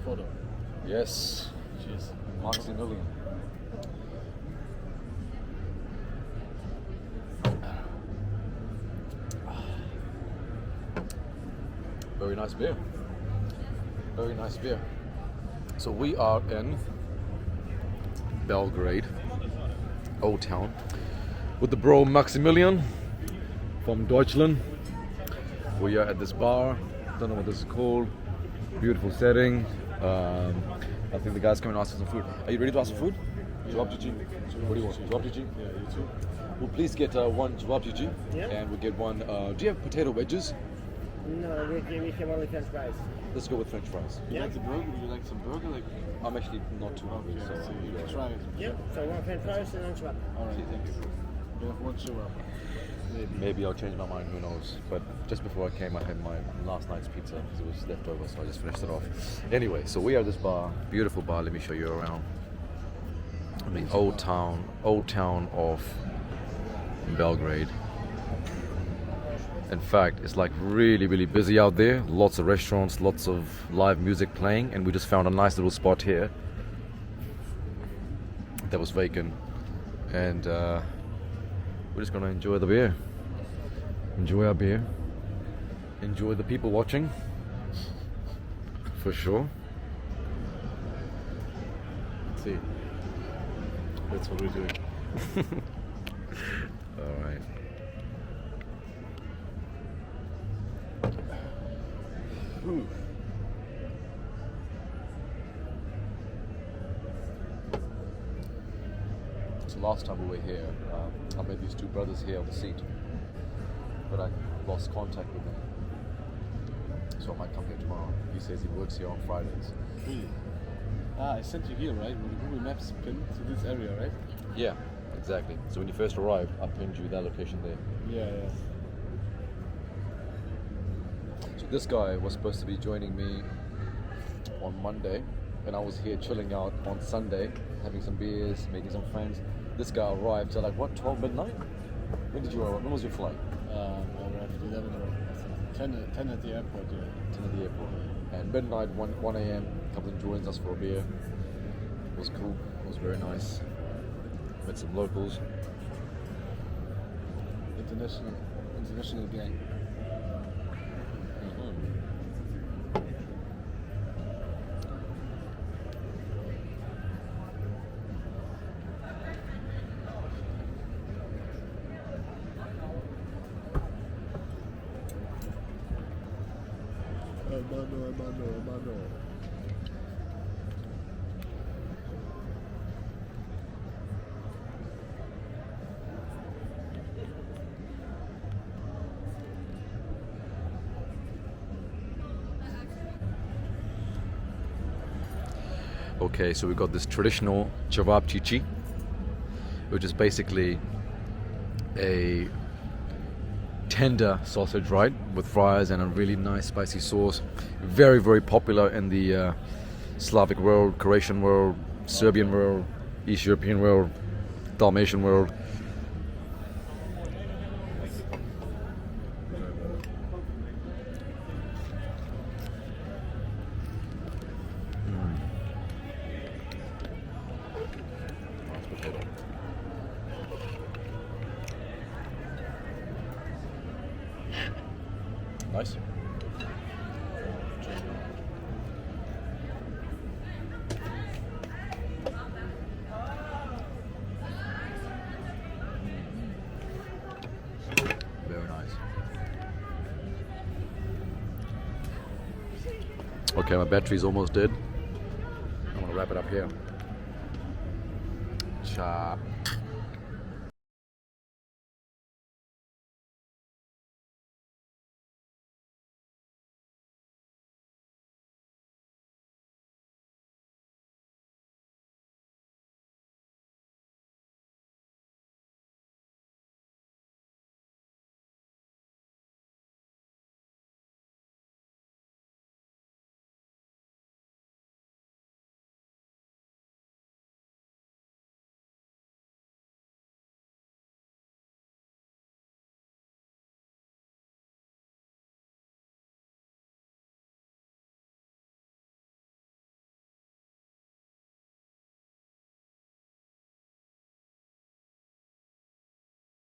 photo. Yes. Cheers. Maximilian. Very nice beer. Very nice beer. So we are in Belgrade, Old Town, with the bro Maximilian from Deutschland. We are at this bar. Don't know what this is called. Beautiful setting. I think the guy's coming to ask for some food. Are you ready to ask for food? Čavapi. What do you want? Čavapi? Yeah, you too. Well, please get one Čavapi, Yeah. and we'll get one. Do you have potato wedges? No, we have only French fries. Let's go with French fries. You Yeah. like the burger? Do you like some burger? Like, I'm actually not too hungry, okay, so you yeah. can try it. Yeah. So one French fries and one chop. All right, thank you. We have one Chavapi. Maybe I'll change my mind, who knows. But just before I came, I had my last night's pizza because it was left over, so I just finished it off. Anyway, so we are at this bar, beautiful bar. Let me show you around. The old town of Belgrade. In fact, it's like really, really busy out there. Lots of restaurants, lots of live music playing, and we just found a nice little spot here that was vacant, and we're just gonna enjoy the beer, enjoy our beer, enjoy the people watching, for sure. Let's see. That's what we're doing. All right. Ooh. So last time we were here, I met these two brothers here on the seat, but I lost contact with them. So I might come here tomorrow. He says he works here on Fridays. Really? Ah, I sent you here, right? With the Google Maps pin to this area, right? Yeah, exactly. So when you first arrived, I pinned you that location there. Yeah, yeah. So this guy was supposed to be joining me on Monday, and I was here chilling out on Sunday, having some beers, making some friends. This guy arrived at like what, 12 midnight? When did you arrive? When was your flight? I arrived at 11 or 10 at the airport, yeah. 10 at the airport. And midnight, 1 a.m., a couple of joins us for a beer. It was cool. It was very nice. Met some locals. International gang. Hermano. Okay, so we got this traditional Čavapi, which is basically a tender sausage, right, with fries and a really nice spicy sauce. Very, very popular in the Slavic world, Croatian world, Serbian world, East European world, Dalmatian world. Nice potato. Nice. Very nice. Okay, my battery's almost dead. I'm gonna wrap it up here. Ciao.